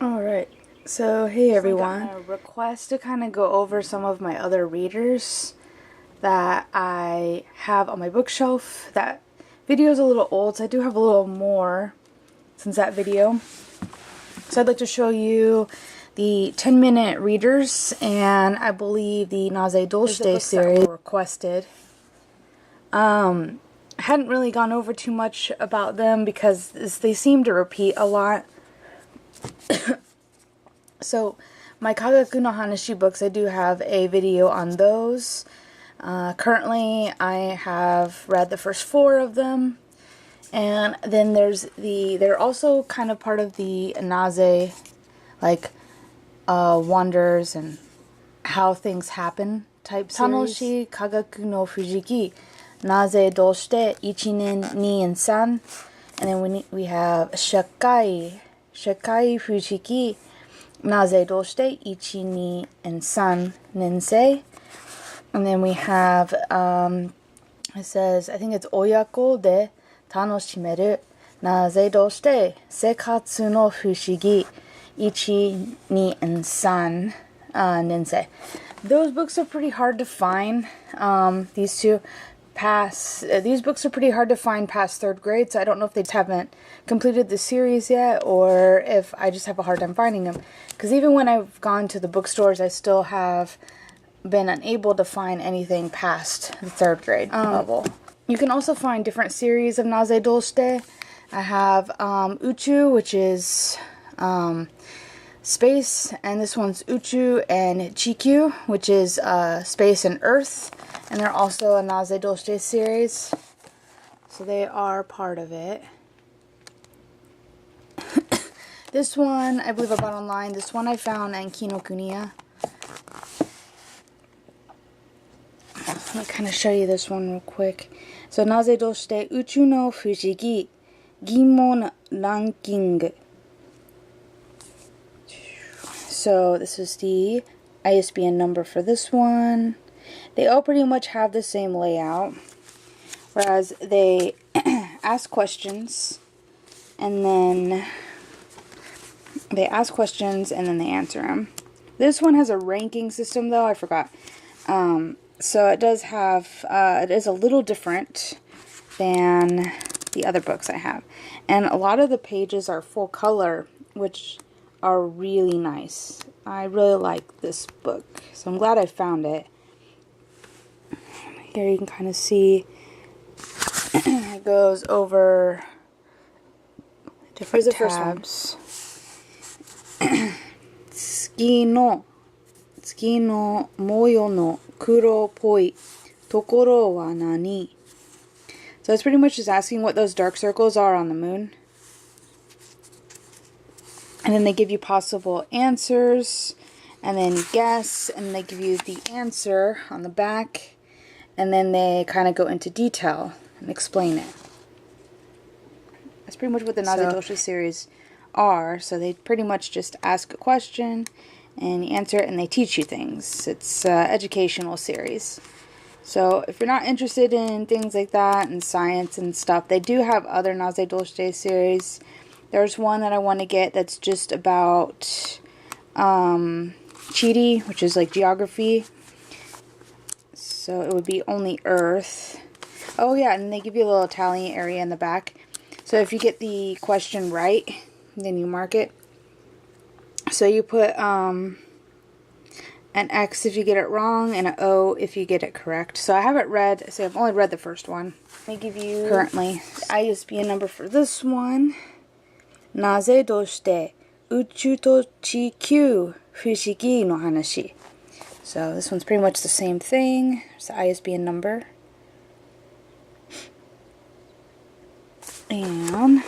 Alright, so hey everyone. A request to kind of go over some of my other readers that I have on my bookshelf. That video is a little old, so I do have a little more since that video. So I'd like to show you the 10-minute readers, and I believe the Naze Doshite series were requested. I hadn't really gone over too much about them because they seem to repeat a lot. So, my Kagaku no Hanashi books, I do have a video on those. Currently, I have read the first 4 of them. And then they're also kind of part of the Naze, like, wonders and how things happen type series. Tanoshi Kagaku no Fujiki, Naze Doshite, Ichinen, Ni, and San. And then we have Shakai Fujiki, Naze Doshite, Ichi, Ni, and San Nensei. And then we have, it says, I think it's Oyako de Tanoshimeru, Naze Doshite, Sekatsu no Fushigi, Ichi, Ni, and San Nensei. Those books are pretty hard to find. These books are pretty hard to find past 3rd grade, so I don't know if they haven't completed the series yet, or if I just have a hard time finding them. Because even when I've gone to the bookstores, I still have been unable to find anything past the 3rd grade level. You can also find different series of Naze Doshite. I have Uchu, which is space, and this one's Uchu and Chikyu, which is space and earth. And they're also a Naze Doshite series, so they are part of it. This one, I believe I bought online. This one I found in Kinokuniya. Let me kind of show you this one real quick. So, Naze Doshite Uchu no Fushigi Ginmon Ranking. So, this is the ISBN number for this one. They all pretty much have the same layout, whereas they ask questions, and then they answer them. This one has a ranking system, though. I forgot. So it does have, it is a little different than the other books I have. And a lot of the pages are full color, which are really nice. I really like this book, so I'm glad I found it. Here you can kind of see it goes over different tabs. Tsuki no moyo no kuro poi tokoro wa nani? So it's pretty much just asking what those dark circles are on the moon. And then they give you possible answers, and then you guess, and they give you the answer on the back. And then they kind of go into detail and explain it. That's pretty much what the Naze Doshite series are. So they pretty much just ask a question and you answer it, and they teach you things. It's an educational series. So if you're not interested in things like that and science and stuff, they do have other Naze Doshite series. There's one that I want to get that's just about Chiri, which is like geography. So it would be only Earth. Oh yeah, and they give you a little tally area in the back. So if you get the question right, then you mark it. So you put an X if you get it wrong, and an O if you get it correct. So I haven't read, so I've only read the first one. Let me give you currently the ISBN number for this one. Naze Doshite Uchu to Chikyu Fushigi no Hanashi. So this one's pretty much the same thing. It's the ISBN number. And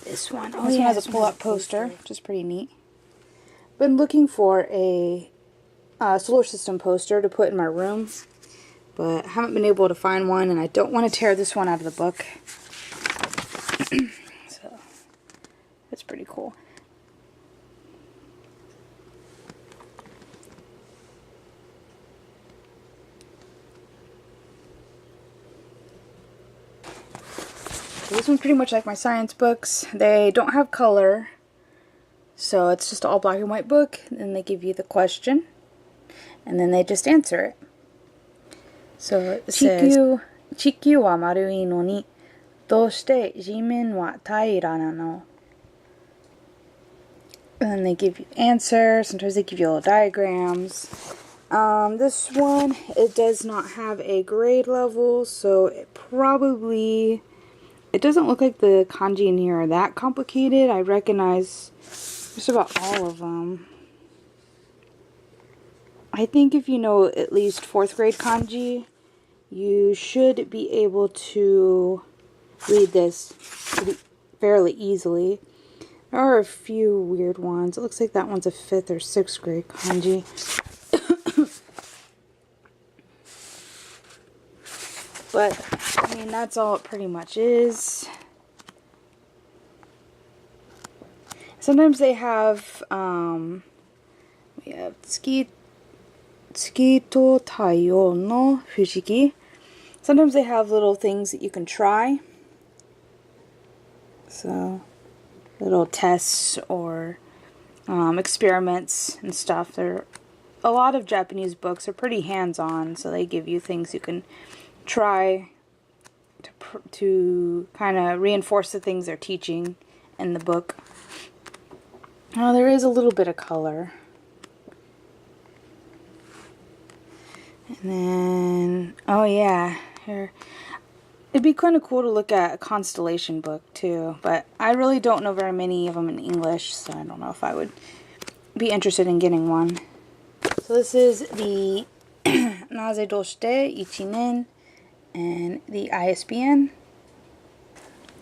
this one. Oh, this one has a pull-out poster, which is pretty neat. Been looking for a solar system poster to put in my room, but haven't been able to find one, and I don't want to tear this one out of the book. So it's pretty cool. This one's pretty much like my science books. They don't have color, So it's just an all black and white book, and they give you the question, and then they just answer it. So it says, 地球は丸いのに、どうして地面は平らなの? And then they give you answers. Sometimes they give you little diagrams. This one, it does not have a grade level, so it doesn't look like the kanji in here are that complicated. I recognize just about all of them. I think if you know at least 4th grade kanji, you should be able to read this fairly easily. There are a few weird ones. It looks like that one's a 5th or 6th grade kanji. But, I mean, that's all it pretty much is. Sometimes they have, we have Tsuki to Taiyo no Fujiki. Sometimes they have little things that you can try. So, little tests or experiments and stuff. A lot of Japanese books are pretty hands-on, so they give you things you can try to kind of reinforce the things they're teaching in the book. Oh, there is a little bit of color. And then, oh yeah, here. It'd be kind of cool to look at a constellation book too, but I really don't know very many of them in English, so I don't know if I would be interested in getting one. So this is the Naze Doshite Ichinen and the ISBN.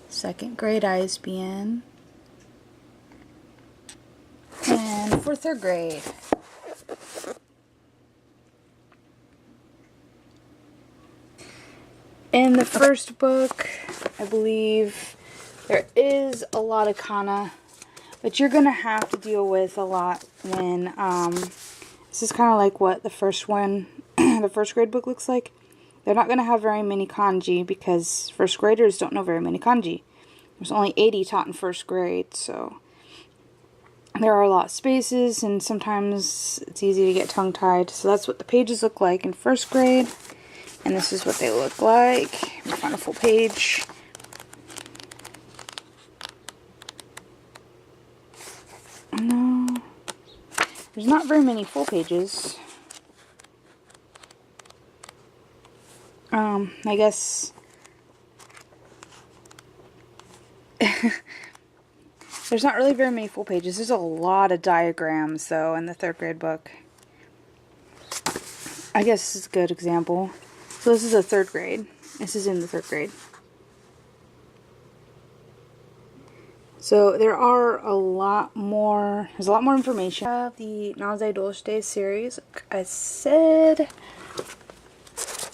2nd grade ISBN. And for 3rd grade. In the first book, I believe there is a lot of kana, but you're going to have to deal with a lot when, this is kind of like what the first one, the 1st grade book looks like. They're not going to have very many kanji because 1st graders don't know very many kanji. There's only 80 taught in 1st grade, so there are a lot of spaces, and sometimes it's easy to get tongue-tied. So that's what the pages look like in 1st grade. And this is what they look like. Let me find a full page. No. There's not very many full pages. I guess there's not really very many full pages. There's a lot of diagrams, though, in the 3rd grade book. I guess this is a good example. So this is a 3rd grade. This is in the 3rd grade. So there are a lot more, there's a lot more information. I have the Naze Doshite series, like I said.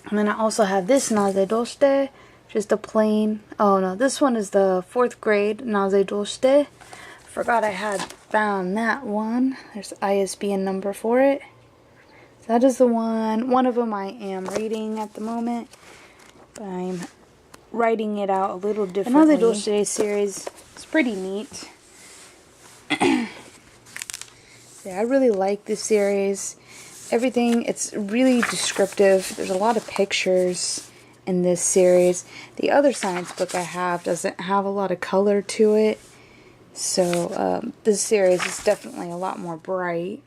And then I also have this Naze Doshite, just a plain, oh no, this one is the 4th grade Naze Doshite. Forgot I had found that one. There's the ISBN number for it. So that is the one of them I am reading at the moment. But I'm writing it out a little differently. The Naze Doshite series is pretty neat. Yeah, I really like this series. Everything, it's really descriptive. There's a lot of pictures in this series. The other science book I have doesn't have a lot of color to it. So this series is definitely a lot more bright.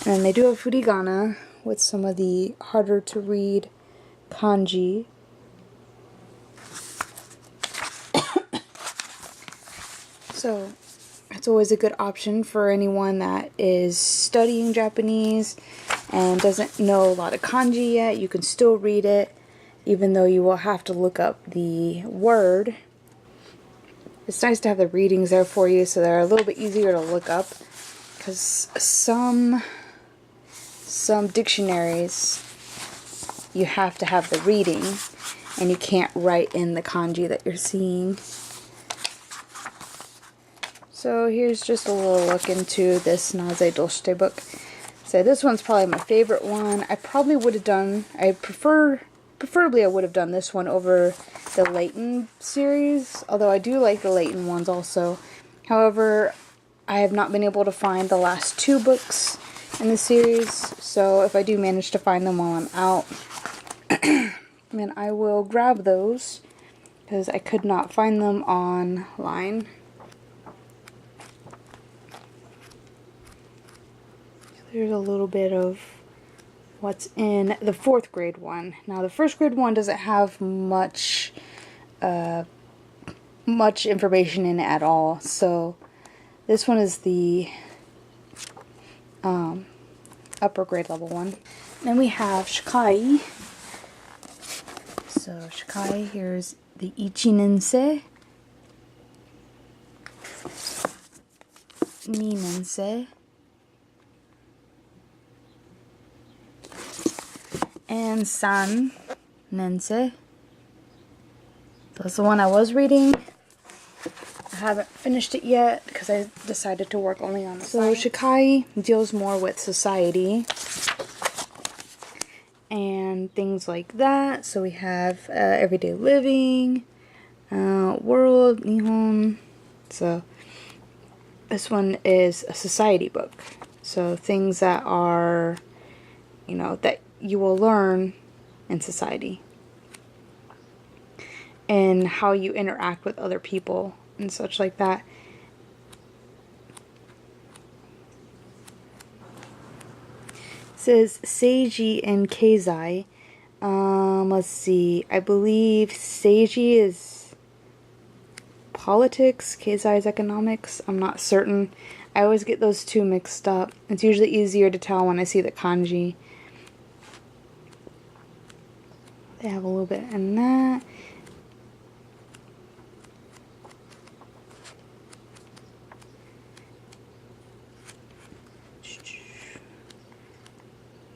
And then they do have furigana with some of the harder to read kanji. So it's always a good option for anyone that is studying Japanese and doesn't know a lot of kanji yet. You can still read it, even though you will have to look up the word. It's nice to have the readings there for you, so they're a little bit easier to look up, because some dictionaries you have to have the reading and you can't write in the kanji that you're seeing. So here's just a little look into this Naze Doshite book. So this one's probably my favorite one. I probably would have done, I prefer preferably I would have done this one over the Layton series, although I do like the Layton ones also. However, I have not been able to find the last 2 books in the series, so if I do manage to find them while I'm out, then I will grab those, because I could not find them online. There's a little bit of what's in the 4th grade one. Now the 1st grade one doesn't have much information in it at all, so this one is the upper grade level one. Then we have Shikai. So Shikai, here's the Ichinense, Ninense, and San-nense. That's the one I was reading. I haven't finished it yet because I decided to work only on the So Shikai deals more with society and things like that. So we have everyday living, world, Nihon. So this one is a society book. So things that are, that you will learn in society. And how you interact with other people and such like that. It says Seiji and Keizai. Let's see. I believe Seiji is politics, Keizai is economics. I'm not certain. I always get those two mixed up. It's usually easier to tell when I see the kanji. They have a little bit in that.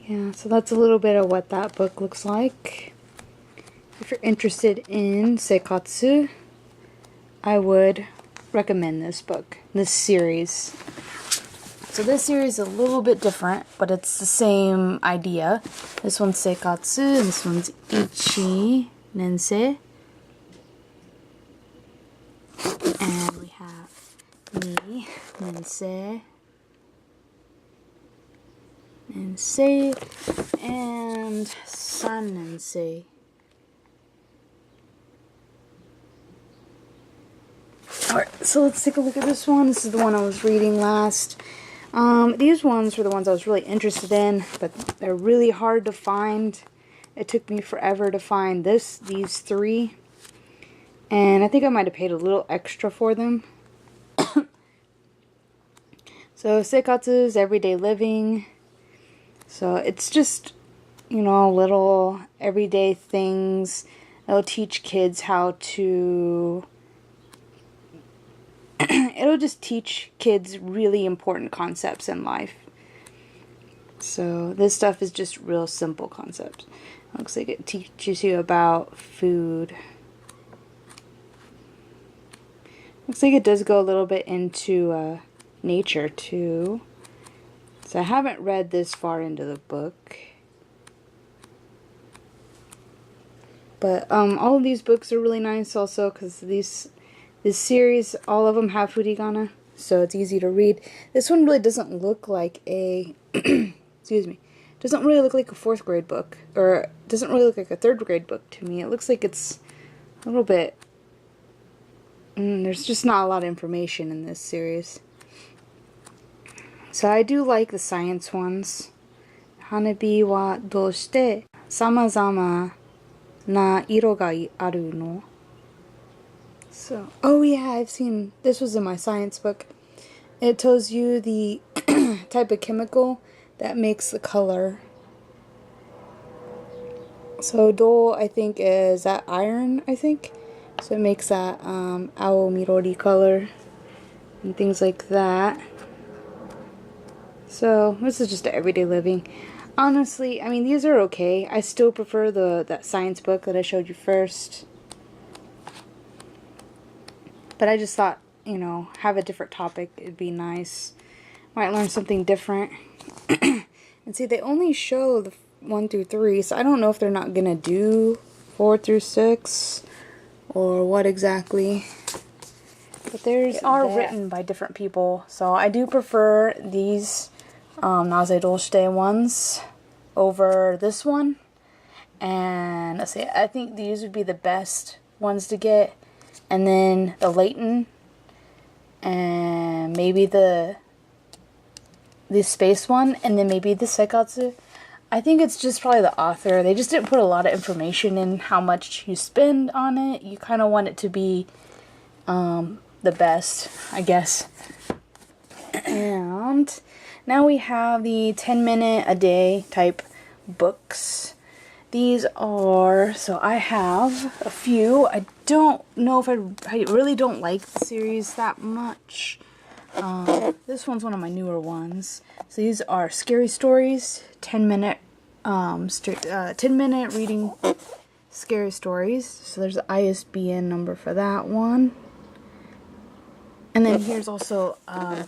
Yeah, so that's a little bit of what that book looks like. If you're interested in seikatsu, I would recommend this book, this series. So this series is a little bit different, but it's the same idea. This one's seikatsu, and this one's ichi-nense. And we have ni-nense, Nensei, and San-nensei. Alright, so let's take a look at this one. This is the one I was reading last. These ones were the ones I was really interested in, but they're really hard to find. It took me forever to find these 3. And I think I might have paid a little extra for them. So, seikatsu is everyday living. So it's just, little everyday things. It'll teach kids how to... It'll just teach kids really important concepts in life. So this stuff is just real simple concepts. Looks like it teaches you about food. Looks like it does go a little bit into nature too. So I haven't read this far into the book. But all of these books are really nice also because this series, all of them have furigana, so it's easy to read. This one really doesn't look like a, excuse me, doesn't really look like a 4th grade book, or doesn't really look like a 3rd grade book to me. It looks like it's a little bit, there's just not a lot of information in this series. So I do like the science ones. Hanabi wa doushite samazama na iro ga aru no? So, oh yeah, I've seen, this was in my science book. It tells you the type of chemical that makes the color. So do, I think, is that iron, I think. So it makes that ao mirori color and things like that. So this is just everyday living. Honestly, I mean, these are okay. I still prefer that science book that I showed you first. But I just thought, have a different topic. It'd be nice. Might learn something different. And see, they only show 1 through 3, so I don't know if they're not gonna do 4 through 6 or what exactly. But they are written by different people, so I do prefer these Naze Doshite ones over this one. And let's see, I think these would be the best ones to get. And then the Leighton and maybe the space one, and then maybe the Seikatsu. I think it's just probably the author. They just didn't put a lot of information in how much you spend on it. You kind of want it to be the best, I guess. And now we have the 10-minute a day type books. These are, so I have a few. I don't know if I really don't like the series that much. This one's one of my newer ones. So these are scary stories, 10-minute 10-minute reading scary stories. So there's the ISBN number for that one. And then here's also,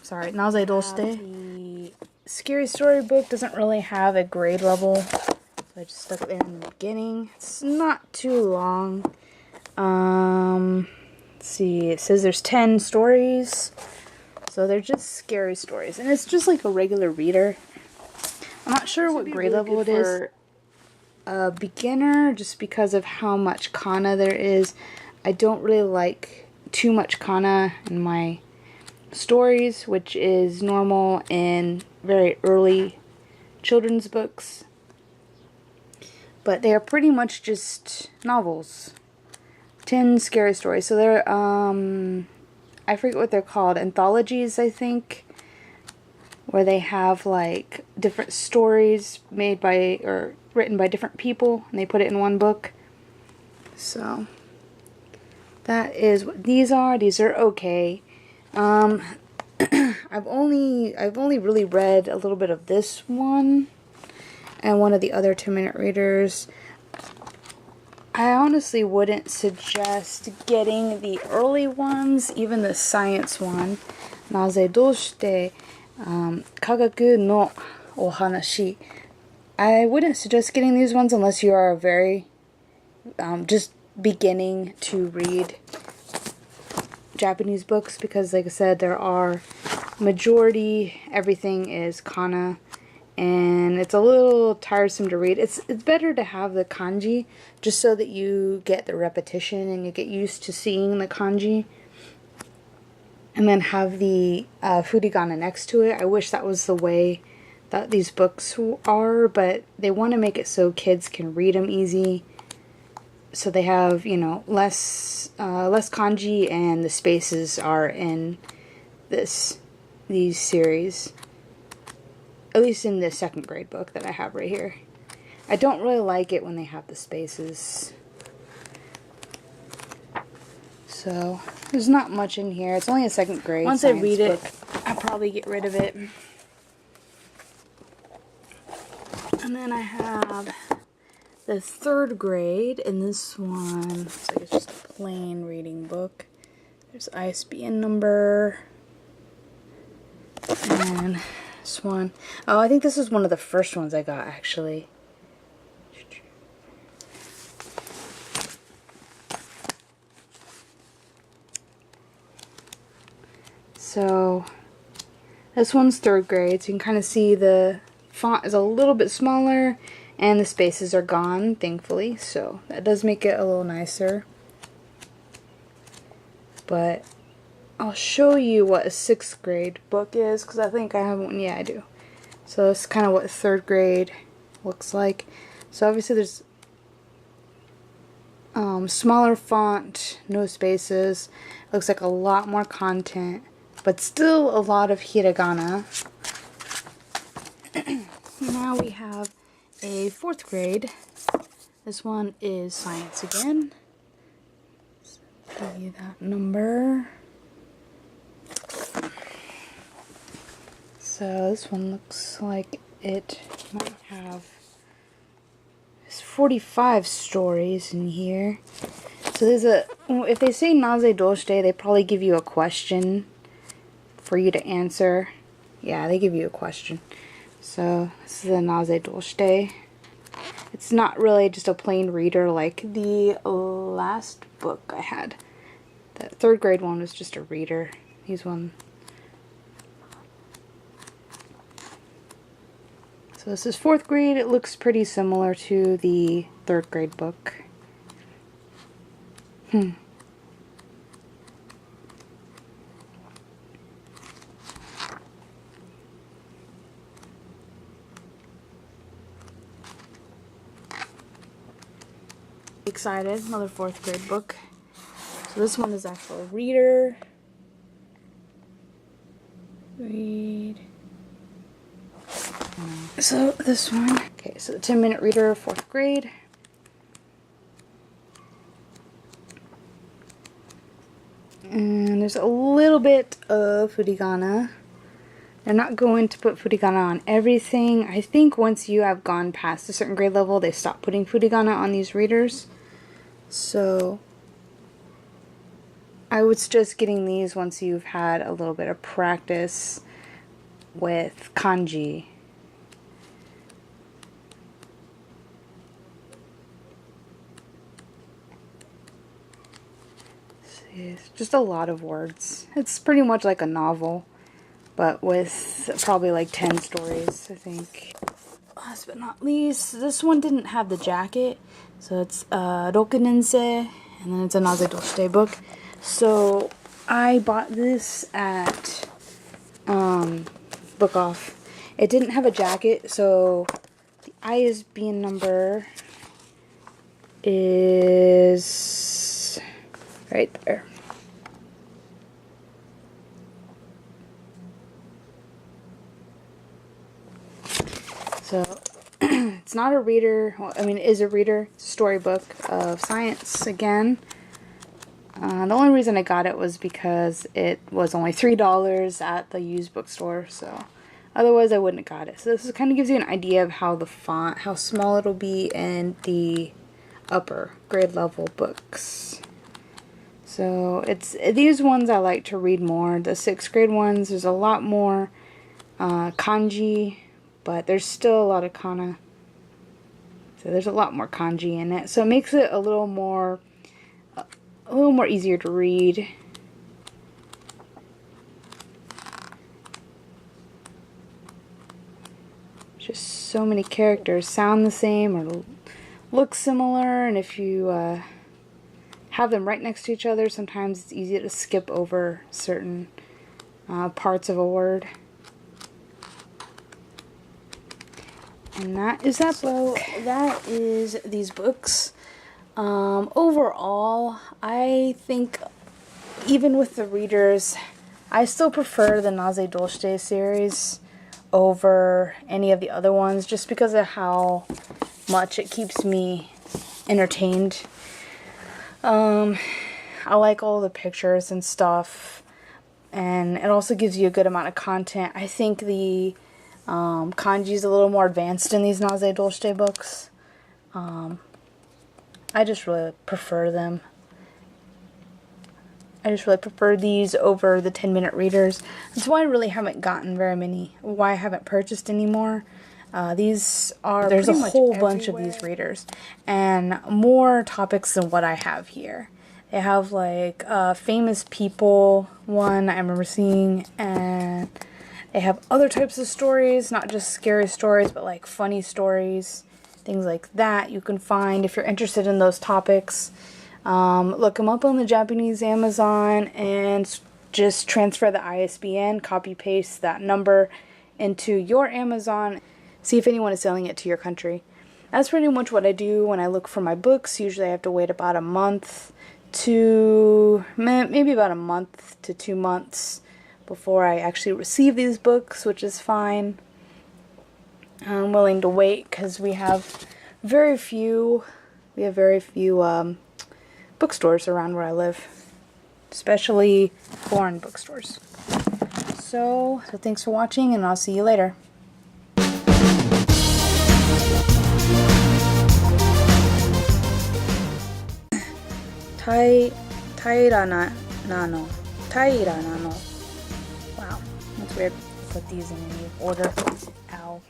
sorry, Naze Doshite. The scary story book doesn't really have a grade level, so I just stuck it there in the beginning. It's not too long. Let's see, it says there's 10 stories. So they're just scary stories. And it's just like a regular reader. I'm not sure what grade level it is. A beginner, just because of how much kana there is. I don't really like too much kana in my stories, which is normal in very early children's books. But they are pretty much just novels. 10 scary stories. So they're, I forget what they're called. Anthologies, I think. Where they have, like, different stories made by, or written by different people. And they put it in one book. So, that is what these are. These are okay. I've only really read a little bit of this one. And one of the other 10-minute readers. I honestly wouldn't suggest getting the early ones, even the science one. Naze Doshite Kagaku no Ohanashi. I wouldn't suggest getting these ones unless you are very just beginning to read Japanese books, because like I said, there are majority, everything is kana. And it's a little tiresome to read. It's better to have the kanji, just so that you get the repetition and you get used to seeing the kanji. And then have the furigana next to it. I wish that was the way that these books are, but they want to make it so kids can read them easy. So they have, you know, less kanji, and the spaces are in these series. At least in the second grade book that I have right here. I don't really like it when they have the spaces. So, there's not much in here. It's only a second grade Once I read book. it, I'll probably get rid of it. And then I have the third grade, and this one looks like it's just a plain reading book. There's ISBN number. And this one. Oh, I think this is one of the first ones I got, actually. So, this one's third grade, so you can kind of see the font is a little bit smaller, and the spaces are gone, thankfully, so that does make it a little nicer. But I'll show you what a 6th grade book is, because I think I have one. Yeah, I do. So it's kind of what 3rd grade looks like. So obviously there's smaller font, no spaces. Looks like a lot more content, but still a lot of hiragana. Now we have a 4th grade. This one is science again. Let's give you that number. So this one looks like it might have 45 stories in here. So there's if they say Naze Doshite, they probably give you a question for you to answer. Yeah, they give you a question. So this is a Naze Doshite. It's not really just a plain reader like the last book I had. The 3rd grade one was just a reader. These one. So this is 4th grade. It looks pretty similar to the 3rd grade book. Excited, another 4th grade book. So this one is actually a reader. Read. So this one, okay, so the 10-minute reader, 4th grade. And there's a little bit of furigana. They're not going to put furigana on everything. I think once you have gone past a certain grade level, they stop putting furigana on these readers. So I would suggest getting these once you've had a little bit of practice with kanji. It's just a lot of words. It's pretty much like a novel, but with probably like 10 stories, I think. Last but not least, this one didn't have the jacket, so it's Rokunense, and then it's a Naze Doshite book. So I bought this at Book Off. It didn't have a jacket, so the ISBN number is right there. So it's not a reader, well, I mean it is a reader, storybook of science again. The only reason I got it was because it was only $3 at the used bookstore, so otherwise I wouldn't have got it. So this kind of gives you an idea of how the font, how small it'll be in the upper grade level books. So it's these ones I like to read more. The 6th grade ones, there's a lot more kanji, but there's still a lot of kana. So there's a lot more kanji in it. So it makes it a little more easier to read. Just so many characters sound the same or look similar, and if you have them right next to each other, sometimes it's easy to skip over certain parts of a word. And that is that book. So that is these books. Overall, I think even with the readers, I still prefer the Naze Doshite series over any of the other ones just because of how much it keeps me entertained. I like all the pictures and stuff, and it also gives you a good amount of content. I think the kanji is a little more advanced in these Naze Doshite books. I just really prefer them. I just really prefer these over the 10-minute readers. That's why I really haven't gotten very many, why I haven't purchased any more. There's a whole bunch of these readers, and more topics than what I have here. They have like famous people one I remember seeing, and they have other types of stories, not just scary stories, but like funny stories, things like that you can find if you're interested in those topics. Look them up on the Japanese Amazon and just transfer the ISBN, copy paste that number into your Amazon, see if anyone is selling it to your country. That's pretty much what I do when I look for my books. Usually I have to wait about a month to maybe about a month to 2 months before I actually receive these books, which is fine. I'm willing to wait because we have very few bookstores around where I live, especially foreign bookstores. So thanks for watching, and I'll see you later. Taira nano. Wow, that's weird. Put these in any order. Ow.